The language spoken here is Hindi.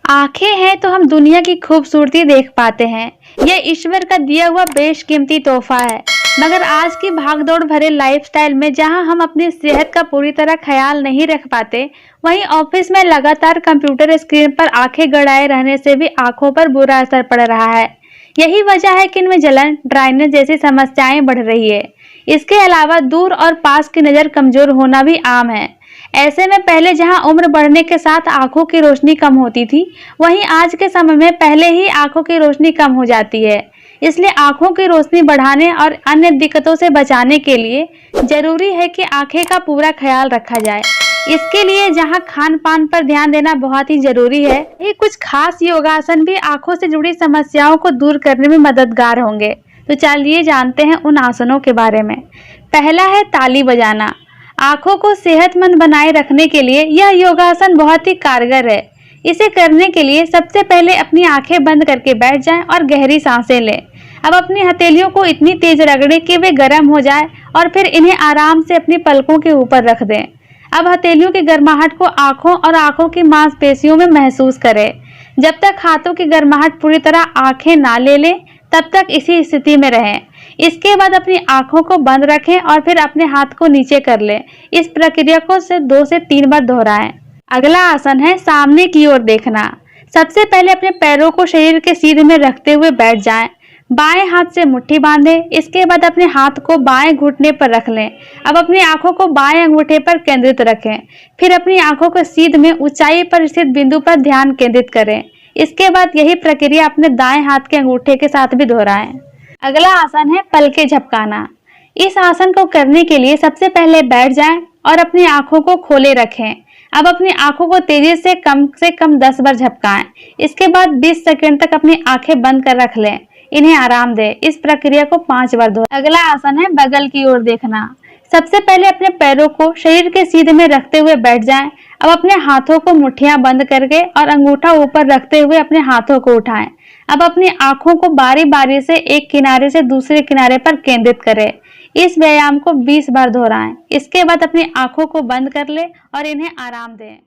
आंखें हैं तो हम दुनिया की खूबसूरती देख पाते हैं। यह ईश्वर का दिया हुआ बेशकीमती तोहफा है। मगर आज की भागदौड़ भरे लाइफस्टाइल में जहां हम अपनी सेहत का पूरी तरह ख्याल नहीं रख पाते, वहीं ऑफिस में लगातार कंप्यूटर स्क्रीन पर आंखें गड़ाए रहने से भी आंखों पर बुरा असर पड़ रहा है। यही वजह है कि इनमें जलन, ड्राइनेस जैसी समस्याएं बढ़ रही है। इसके अलावा दूर और पास की नज़र कमजोर होना भी आम है। ऐसे में पहले जहां उम्र बढ़ने के साथ आंखों की रोशनी कम होती थी, वहीं आज के समय में पहले ही आंखों की रोशनी कम हो जाती है। इसलिए आंखों की रोशनी बढ़ाने और अन्य दिक्कतों से बचाने के लिए जरूरी है कि आंखें का पूरा ख्याल रखा जाए। इसके लिए जहां खान पान पर ध्यान देना बहुत ही जरूरी है, ये कुछ खास योगासन भी आंखों से जुड़ी समस्याओं को दूर करने में मददगार होंगे। तो चलिए जानते हैं उन आसनों के बारे में। पहला है ताली बजाना। आंखों को सेहतमंद बनाए रखने के लिए यह योगासन बहुत ही कारगर है। इसे करने के लिए सबसे पहले अपनी आंखें बंद करके बैठ जाएं और गहरी सांसें लें। अब अपनी हथेलियों को इतनी तेज रगड़ें कि वे गर्म हो जाएं और फिर इन्हें आराम से अपनी पलकों के ऊपर रख दें। अब हथेलियों की गर्माहट को आंखों और आंखों की मांसपेशियों में महसूस करें। जब तक हाथों की गर्माहट पूरी तरह आंखें ना ले लें, तब तक इसी स्थिति में रहें। इसके बाद अपनी आंखों को बंद रखें और फिर अपने हाथ को नीचे कर लें। इस प्रक्रिया को 2 से 3 बार दोहराएं। अगला आसन है सामने की ओर देखना। सबसे पहले अपने पैरों को शरीर के सीधे में रखते हुए बैठ जाएं। बाएं हाथ से मुट्ठी बांधें। इसके बाद अपने हाथ को बाएं घुटने पर रख लें। अब अपनी आंखों को बाएं अंगूठे पर केंद्रित रखें। फिर अपनी आंखों के सीध में ऊंचाई पर स्थित बिंदु पर ध्यान केंद्रित करें। इसके बाद यही प्रक्रिया अपने दाएं हाथ के अंगूठे के साथ भी दोहराएं। अगला आसन है पलकें झपकाना। इस आसन को करने के लिए सबसे पहले बैठ जाएं और अपनी आंखों को खोले रखें। अब अपनी आंखों को तेजी से कम 10 बार झपकाएं। इसके बाद 20 सेकंड तक अपनी आंखें बंद कर रख लें। इन्हें आराम दें। इस प्रक्रिया को 5 बार दोहराएं। अगला आसन है बगल की ओर देखना। सबसे पहले अपने पैरों को शरीर के सीधे में रखते हुए बैठ जाएं। अब अपने हाथों को मुट्ठियां बंद करके और अंगूठा ऊपर रखते हुए अपने हाथों को उठाएं। अब अपनी आंखों को बारी बारी से एक किनारे से दूसरे किनारे पर केंद्रित करें। इस व्यायाम को 20 बार दोहराएं। इसके बाद अपनी आंखों को बंद कर लें और इन्हें आराम दें।